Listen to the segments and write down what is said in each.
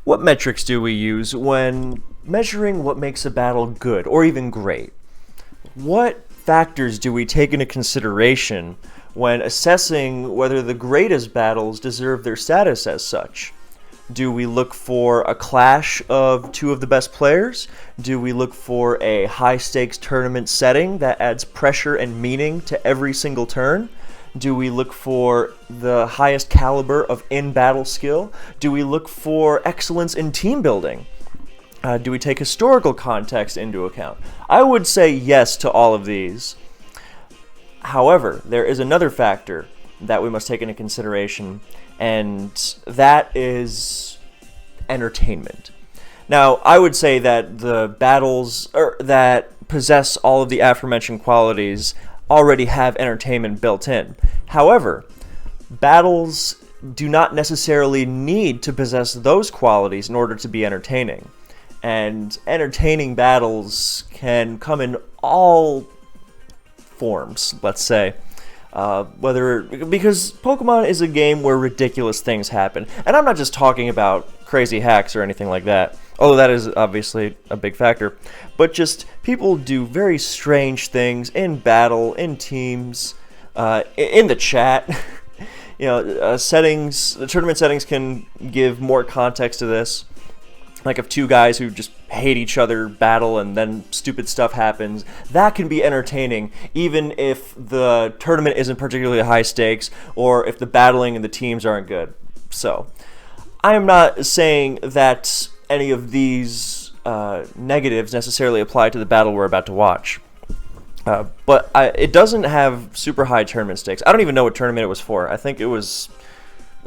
What metrics do we use when measuring what makes a battle good or even great? What factors do we take into consideration when assessing whether the greatest battles deserve their status as such? Do we look for a clash of two of the best players? Do we look for a high-stakes tournament setting that adds pressure and meaning to every single turn? Do we look for the highest caliber of in-battle skill? Do we look for excellence in team building? Do we take historical context into account? I would say yes to all of these. However, there is another factor that we must take into consideration, and that is entertainment. Now, I would say that the battles that possess all of the aforementioned qualities already have entertainment built in. However, battles do not necessarily need to possess those qualities in order to be entertaining. And entertaining battles can come in all forms, let's say. Because Pokemon is a game where ridiculous things happen. And I'm not just talking about crazy hacks or anything like that, although that is obviously a big factor. But just people do very strange things in battle, in teams, in the chat. The tournament settings can give more context to this. Like if two guys who just hate each other battle and then stupid stuff happens, that can be entertaining even if the tournament isn't particularly high stakes or if the battling and the teams aren't good. So, I am not saying that any of these negatives necessarily apply to the battle we're about to watch. But it doesn't have super high tournament stakes. I don't even know what tournament it was for. I think it was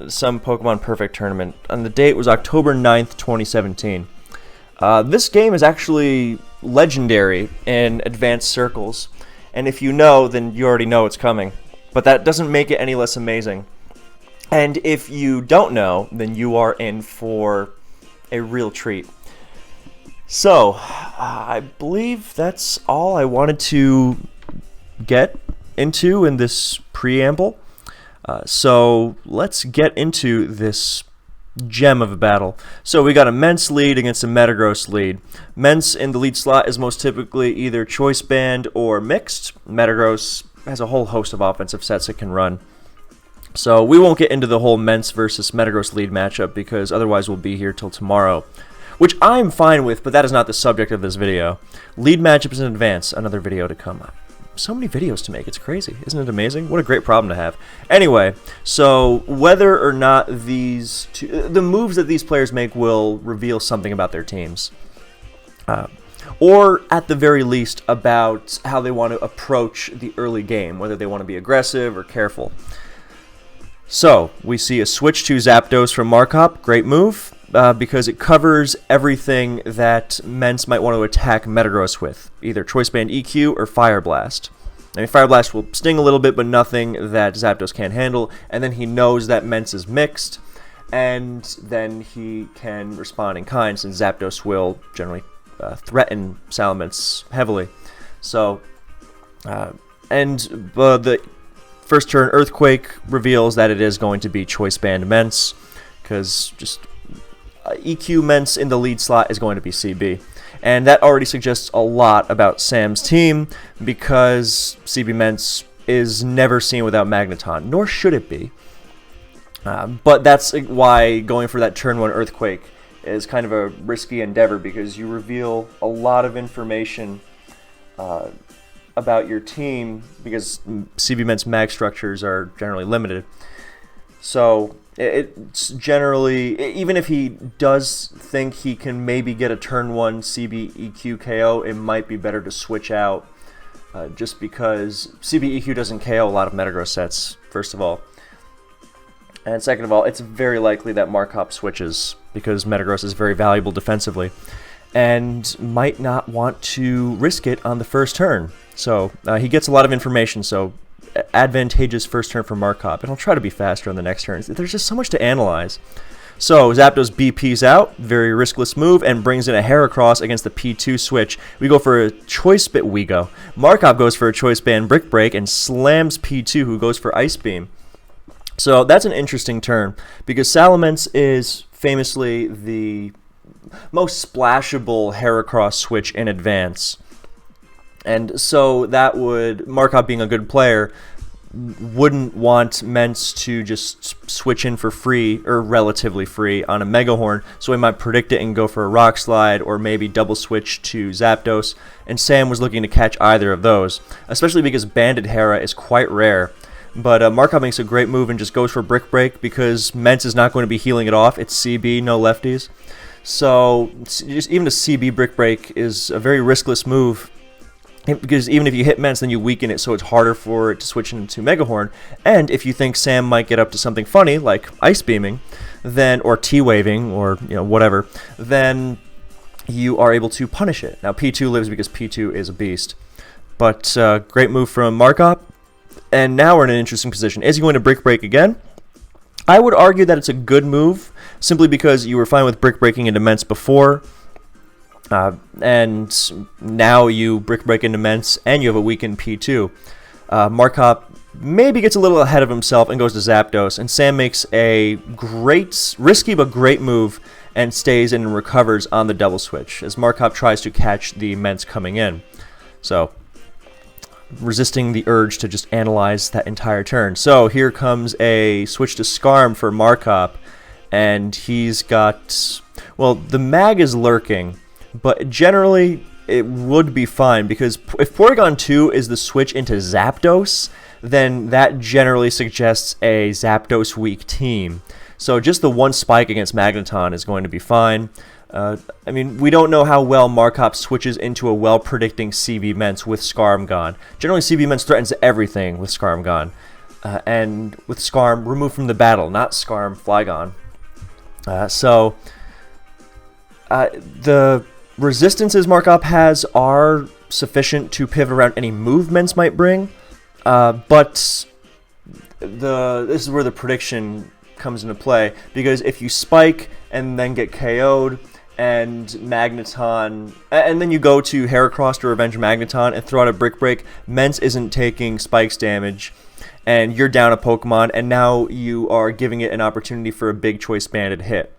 some Pokemon Perfect tournament. And the date was October 9th, 2017. This game is actually legendary in advanced circles. And if you know, then you already know it's coming. But that doesn't make it any less amazing. And if you don't know, then you are in for a real treat. So, I believe that's all I wanted to get into in this preamble. So let's get into this gem of a battle. So we got a Mence lead against a Metagross lead. Mence in the lead slot is most typically either Choice Band or Mixed. Metagross has a whole host of offensive sets it can run. So we won't get into the whole Mence versus Metagross lead matchup because otherwise we'll be here till tomorrow. Which I'm fine with, but that is not the subject of this video. Lead matchups in advance, another video to come up. So many videos to make, it's crazy. Isn't it amazing? What a great problem to have. Anyway, so whether or not the moves that these players make will reveal something about their teams. Or at the very least about how they want to approach the early game, whether they want to be aggressive or careful. So, we see a switch to Zapdos from Markop, great move, because it covers everything that Mence might want to attack Metagross with, either Choice Band EQ or Fire Blast. I mean, Fire Blast will sting a little bit, but nothing that Zapdos can't handle, and then he knows that Mence is mixed, and then he can respond in kind, since Zapdos will generally threaten Salamence heavily. So, the first turn Earthquake reveals that it is going to be Choice Band Mence, because just EQ Mence in the lead slot is going to be CB. And that already suggests a lot about Sam's team, because CB Mence is never seen without Magneton, nor should it be. But that's why going for that turn 1 Earthquake is kind of a risky endeavor, because you reveal a lot of information about your team, because CB Mence mag structures are generally limited. So it's generally, even if he does think he can maybe get a turn 1 CB EQ KO, it might be better to switch out, just because CB EQ doesn't KO a lot of Metagross sets, first of all. And second of all, it's very likely that Markop switches, because Metagross is very valuable defensively, and might not want to risk it on the first turn. So he gets a lot of information, so advantageous first turn for Markop, and I'll try to be faster on the next turn. There's just so much to analyze. So Zapdos BP's out, very riskless move, and brings in a Heracross against the P2 switch. We go for a Choice Bit Markop goes for a Choice Band Brick Break and slams P2, who goes for Ice Beam. So that's an interesting turn because Salamence is famously the most splashable Heracross switch in advance. And so that would, Markov being a good player, wouldn't want Mence to just switch in for free, or relatively free, on a Mega Horn, so he might predict it and go for a Rock Slide, or maybe double switch to Zapdos, and Sam was looking to catch either of those, especially because Banded Hera is quite rare. But Markov makes a great move and just goes for Brick Break because Mence is not going to be healing it off. It's CB, no lefties. So just even a CB Brick Break is a very riskless move, because even if you hit Mence, then you weaken it, so it's harder for it to switch into Mega Horn. And if you think Sam might get up to something funny, like Ice Beaming, then, or T-Waving, or whatever, then you are able to punish it. Now P2 lives because P2 is a beast. But great move from Markov. And now we're in an interesting position. Is he going to Brick Break again? I would argue that it's a good move, simply because you were fine with Brick Breaking into Mence before. And now you Brick Break into Mence, and you have a weakened P2. Markov maybe gets a little ahead of himself and goes to Zapdos, and Sam makes a great, risky but great move and stays and recovers on the double switch, as Markov tries to catch the Mence coming in. So, resisting the urge to just analyze that entire turn. So here comes a switch to Scarm for Markov, and he's got, well, the Mag is lurking, but generally it would be fine, because if Porygon 2 is the switch into Zapdos, then that generally suggests a Zapdos weak team. So just the one spike against Magneton is going to be fine. I mean, we don't know how well Markov switches into a well-predicting CB Mence with Scarm gone. Generally, CB Mence threatens everything with Scarm gone. And with Scarm, removed from the battle, not Scarm Flygon. The resistances Markov has are sufficient to pivot around any move Mence might bring, but this is where the prediction comes into play, because if you spike and then get KO'd, and Magneton, and then you go to Heracross to revenge Magneton and throw out a Brick Break, Mence isn't taking Spikes damage, and you're down a Pokemon, and now you are giving it an opportunity for a big Choice Banded hit.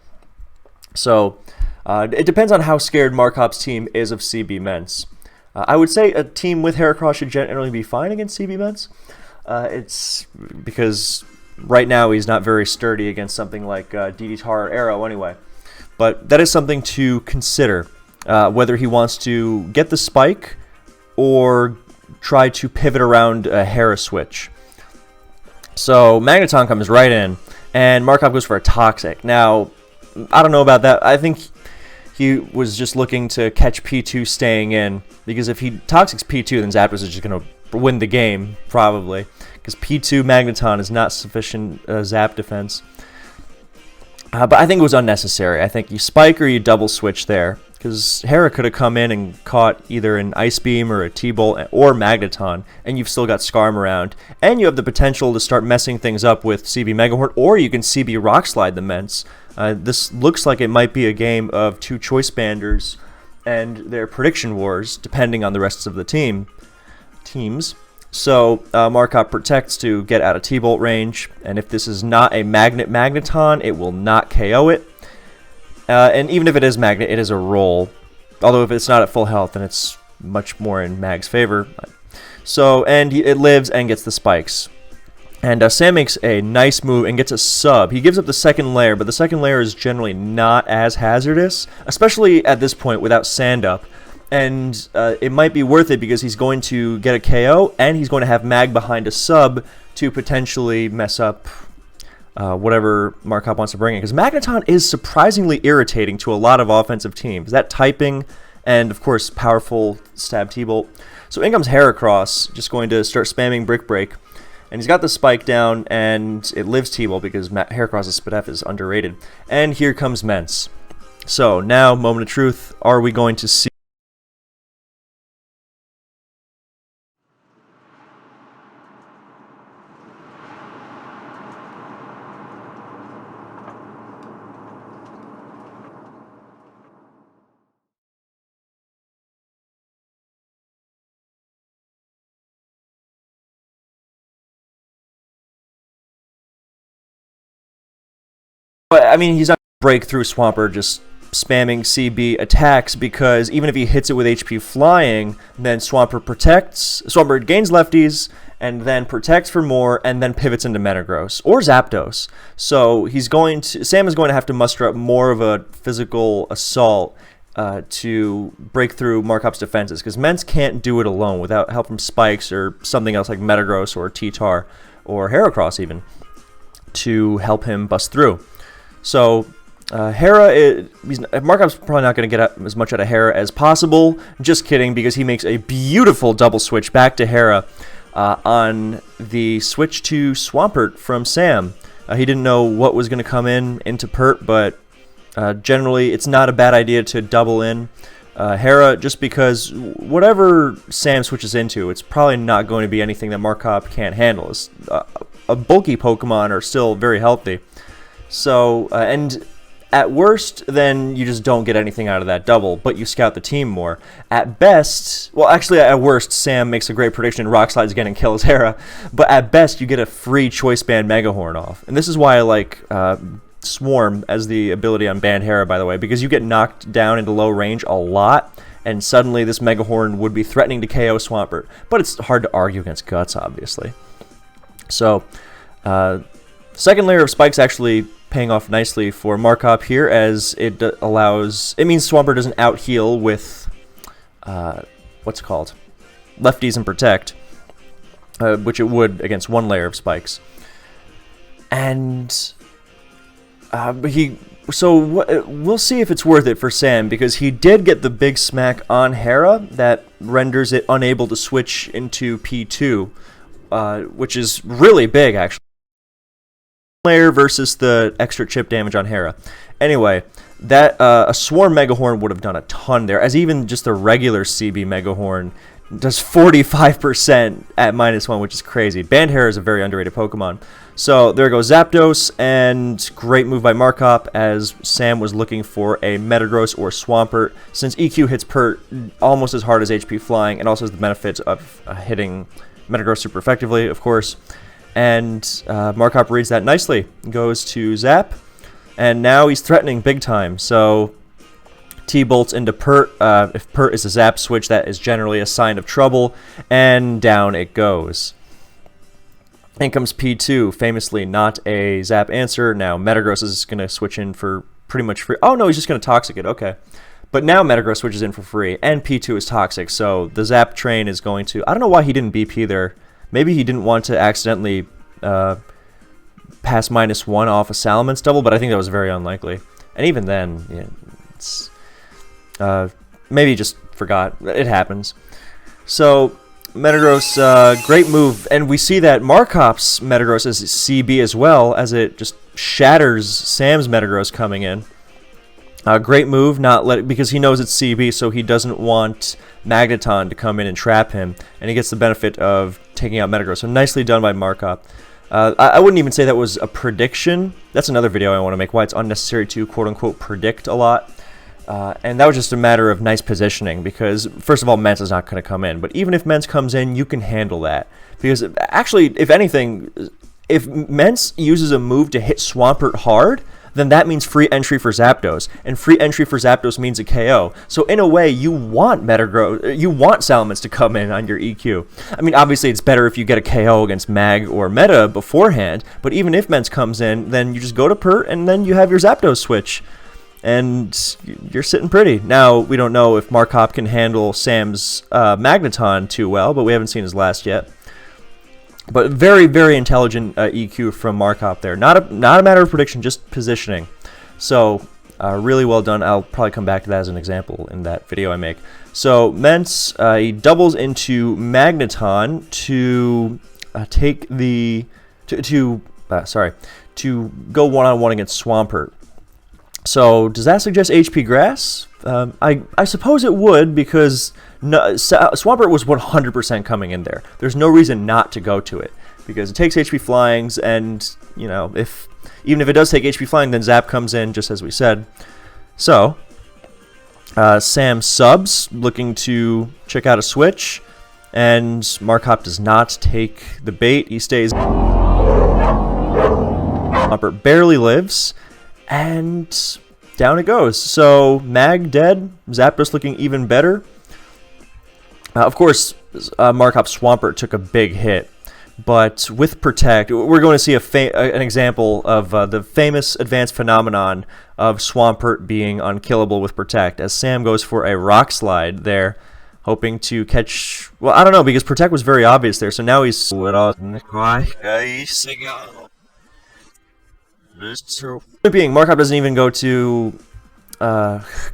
So, it depends on how scared Markov's team is of CB Mence. I would say a team with Heracross should generally be fine against CB Mence. It's because right now he's not very sturdy against something like DD Tar or Arrow anyway. But that is something to consider, whether he wants to get the spike or try to pivot around a Hera switch. So Magneton comes right in, and Markov goes for a Toxic. Now, I don't know about that. I think he was just looking to catch P2 staying in, because if he Toxics P2, then Zapdos is just going to win the game, probably, because P2 Magneton is not sufficient Zap defense. But I think it was unnecessary. I think you spike or you double switch there, because Hera could have come in and caught either an Ice Beam or a T-Bolt or Magneton, and you've still got Scarm around. And you have the potential to start messing things up with CB Mega Horn, or you can CB Rock Slide the Mence. This looks like it might be a game of two Choice Banders and their prediction wars, depending on the rest of the teams. So Markov protects to get out of T-Bolt range, and if this is not a Magneton, it will not KO it. And even if it is Magnet, it is a roll. Although if it's not at full health, then it's much more in Mag's favor. So, and it lives and gets the spikes. And Sam makes a nice move and gets a sub. He gives up the second layer, but the second layer is generally not as hazardous, especially at this point without Sand up. And it might be worth it because he's going to get a KO, and he's going to have Mag behind a sub to potentially mess up whatever Markov wants to bring in. Because Magneton is surprisingly irritating to a lot of offensive teams. That typing, and of course powerful stab T-Bolt. So in comes Heracross, just going to start spamming Brick Break. And he's got the spike down, and it lives T-Bolt because Heracross's Spidef is underrated. And here comes Mence. So now, moment of truth, are we going to see But I mean, he's not going to break through Swampert just spamming CB attacks, because even if he hits it with HP flying, then Swampert gains lefties, and then protects for more, and then pivots into Metagross or Zapdos. So Sam is going to have to muster up more of a physical assault to break through Markop's defenses, because Mence can't do it alone without help from Spikes or something else like Metagross or T-Tar or Heracross even to help him bust through. So Markop's probably not going to get as much out of Hera as possible. Just kidding, because he makes a beautiful double switch back to Hera on the switch to Swampert from Sam. He didn't know what was going to come into Pert, but generally it's not a bad idea to double in Hera, just because whatever Sam switches into, it's probably not going to be anything that Markop can't handle. A bulky Pokemon are still very healthy. So, and at worst, then you just don't get anything out of that double, but you scout the team more. At best, well, actually, at worst, Sam makes a great prediction and Rock Slides again and kills Hera, but at best, you get a free Choice Band Mega Horn off. And this is why I like Swarm as the ability on Band Hera, by the way, because you get knocked down into low range a lot, and suddenly this Mega Horn would be threatening to KO Swampert. But it's hard to argue against Guts, obviously. So, second layer of Spikes actually paying off nicely for Markop here, as it means Swampert doesn't out heal with what's it called, lefties and protect, which it would against one layer of Spikes. And we'll see if it's worth it for Sam, because he did get the big smack on Hera that renders it unable to switch into P2, which is really big actually. Layer versus the extra chip damage on Hera. Anyway, that a Swarm Mega Horn would have done a ton there, as even just a regular CB Mega Horn does 45% at -1, which is crazy. Band Hera is a very underrated Pokemon. So there goes Zapdos, and great move by Markop, as Sam was looking for a Metagross or Swampert, since EQ hits Pert almost as hard as HP Flying, and also has the benefits of hitting Metagross super effectively, of course. And Markop reads that nicely, goes to Zap, and now he's threatening big time. So T-bolts into Pert. If Pert is a Zap switch, that is generally a sign of trouble, and down it goes. In comes P2, famously not a Zap answer. Now Metagross is going to switch in for pretty much free. Oh no, he's just going to Toxic it, okay. But now Metagross switches in for free, and P2 is Toxic, so the Zap train is going to... I don't know why he didn't BP there. Maybe he didn't want to accidentally pass -1 off a Salamence double, but I think that was very unlikely. And even then, yeah, it's, maybe he just forgot. It happens. So Metagross, great move, and we see that Markop's Metagross is CB as well, as it just shatters Sam's Metagross coming in. Great move, because he knows it's CB, so he doesn't want Magneton to come in and trap him, and he gets the benefit of taking out Metagross. So nicely done by Markop. I wouldn't even say that was a prediction. That's another video I want to make, why it's unnecessary to quote-unquote predict a lot. And that was just a matter of nice positioning, because first of all, Mence is not going to come in, but even if Mence comes in, you can handle that. Because actually, if anything, if Mence uses a move to hit Swampert hard, then that means free entry for Zapdos, and free entry for Zapdos means a KO. So in a way, you want Salamence to come in on your EQ. I mean, obviously it's better if you get a KO against Mag or Meta beforehand, but even if Mence comes in, then you just go to Pert, and then you have your Zapdos switch, and you're sitting pretty. Now, we don't know if Markop can handle Sam's Magneton too well, but we haven't seen his last yet. But very, very intelligent EQ from Markop there. Not a matter of prediction, just positioning. So, really well done. I'll probably come back to that as an example in that video I make. So, Mence, he doubles into Magneton to take the... to go one-on-one against Swampert. So, does that suggest HP Grass? I suppose it would, because Swampert was 100% coming in there. There's no reason not to go to it, because it takes HP Flyings, and, you know, even if it does take HP Flying, then Zap comes in, just as we said. So, Sam subs, looking to check out a switch, and Markop does not take the bait. He stays. Swampert barely lives. And down it goes. So Mag dead, Zapdos looking even better. Of course, Markop Swampert took a big hit. But with Protect, we're going to see an example of the famous advanced phenomenon of Swampert being unkillable with Protect, as Sam goes for a Rock Slide there, hoping to catch... Well, I don't know, because Protect was very obvious there, so now he's... Point being, Markop doesn't even go to...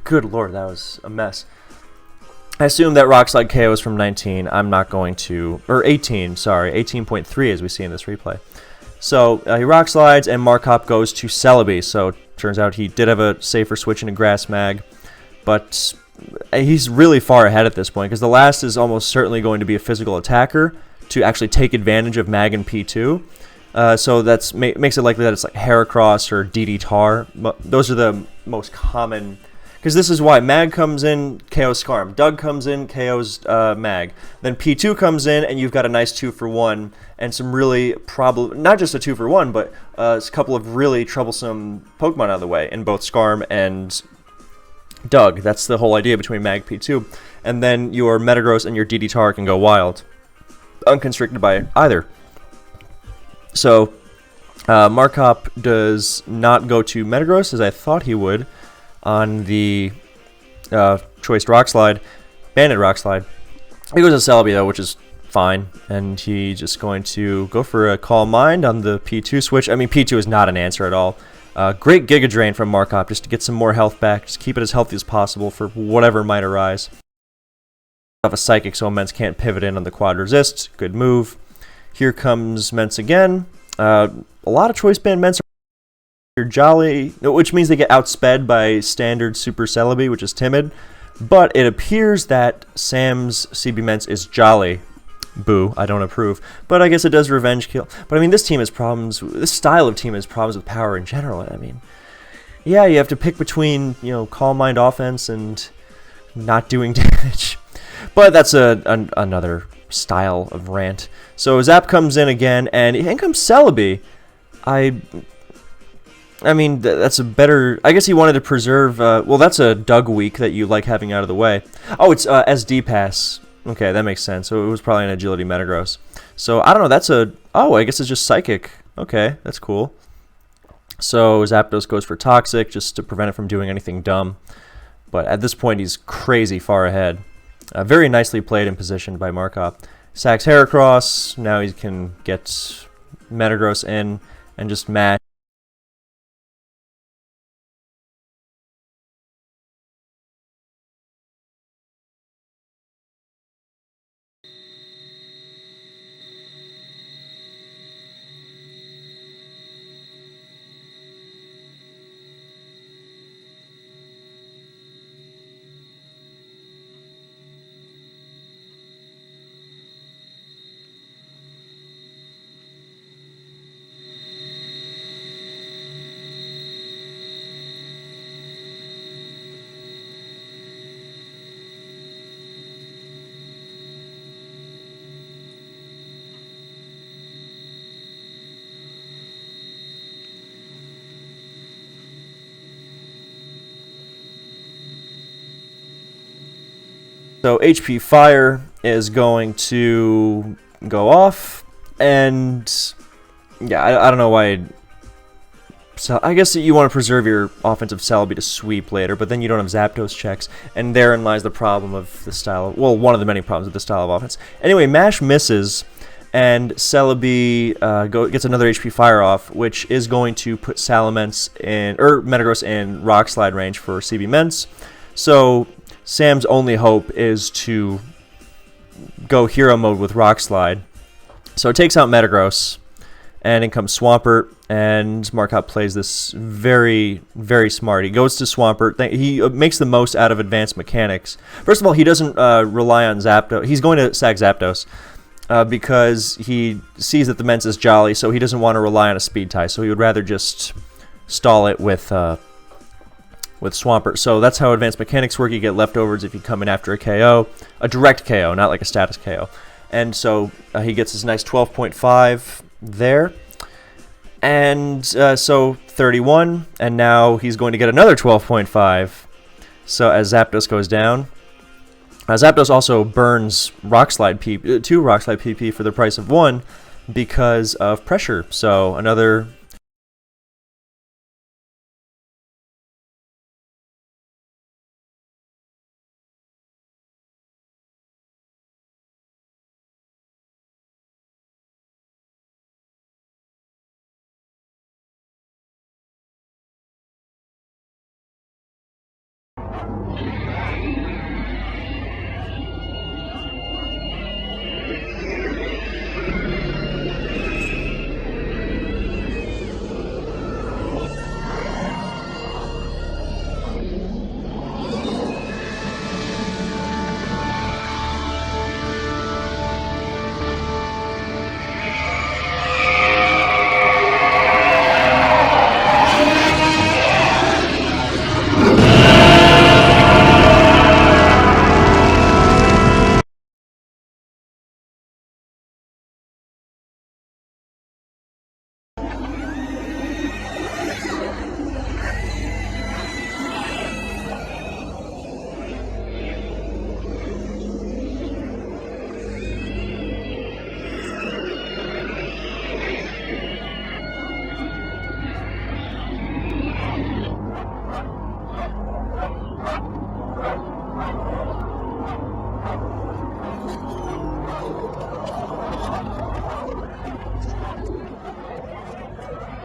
good lord, that was a mess. I assume that Rock Slide KO is from 19. I'm not going to... Or 18, sorry. 18.3 as we see in this replay. So, he Rock Slides, and Markop goes to Celebi. So, turns out he did have a safer switch into Grass Mag. But he's really far ahead at this point, because the last is almost certainly going to be a physical attacker to actually take advantage of Mag and P2. So, that makes it likely that it's like Heracross or DD Tar. Those are the most common... Because this is why Mag comes in, KO's Skarm. Doug comes in, KO's Mag. Then P2 comes in, and you've got a nice 2-for-1 and some really not just a 2-for-1, but a couple of really troublesome Pokemon out of the way in both Skarm and Doug. That's the whole idea between Mag P2. And then your Metagross and your DD Tar can go wild, unconstricted by either. So Markop does not go to Metagross as I thought he would on the choice Rock Slide, Bandit Rock Slide. He goes to Celebi though, which is fine, and he's just going to go for a Calm Mind on the P2 switch. I mean, P2 is not an answer at all. Great Giga Drain from Markop just to get some more health back, just keep it as healthy as possible for whatever might arise. Have a Psychic, so Mence can't pivot in on the Quad Resist. Good move. Here comes Mence again. A lot of Choice Band Mence are jolly, which means they get outsped by standard Super Celebi, which is timid. But it appears that Sam's CB Mence is jolly. Boo, I don't approve. But I guess it does revenge kill. But I mean, this team has problems, this style of team has problems with power in general. I mean, yeah, you have to pick between, you know, Calm Mind offense and not doing damage. But that's another style of rant. So Zap comes in again, and in comes Celebi. I mean, that's a better... I guess he wanted to preserve... well, that's a Doug weak that you like having out of the way. Oh, it's SD Pass. Okay, that makes sense. So it was probably an Agility Metagross. So, I don't know, that's a... Oh, I guess it's just Psychic. Okay, that's cool. So Zapdos goes for Toxic, just to prevent it from doing anything dumb. But at this point, he's crazy far ahead. Very nicely played and positioned by Markop. Sacks Heracross. Now he can get Metagross in and just match. So HP Fire is going to go off, and yeah, I don't know why. So I guess you want to preserve your offensive Celebi to sweep later, but then you don't have Zapdos checks, and therein lies the problem of the style. Well, one of the many problems with the style of offense. Anyway, Mash misses, and Celebi gets another HP Fire off, which is going to put Salamence in, or Metagross in Rock Slide range for CB Mence. So Sam's only hope is to go hero mode with Rock Slide. So it takes out Metagross, and in comes Swampert, and Markop plays this very, very smart. He goes to Swampert. He makes the most out of advanced mechanics. First of all, he doesn't rely on Zapdos. He's going to sack Zapdos because he sees that the Mence is jolly, so he doesn't want to rely on a speed tie. So he would rather just stall it with Swampert. So that's how advanced mechanics work. You get leftovers if you come in after a KO. A direct KO, not like a status KO. And so he gets his nice 12.5 there. And so 31, and now he's going to get another 12.5. So as Zapdos goes down, Zapdos also burns Rock Slide PP, 2 Rock Slide PP for the price of 1 because of pressure. So another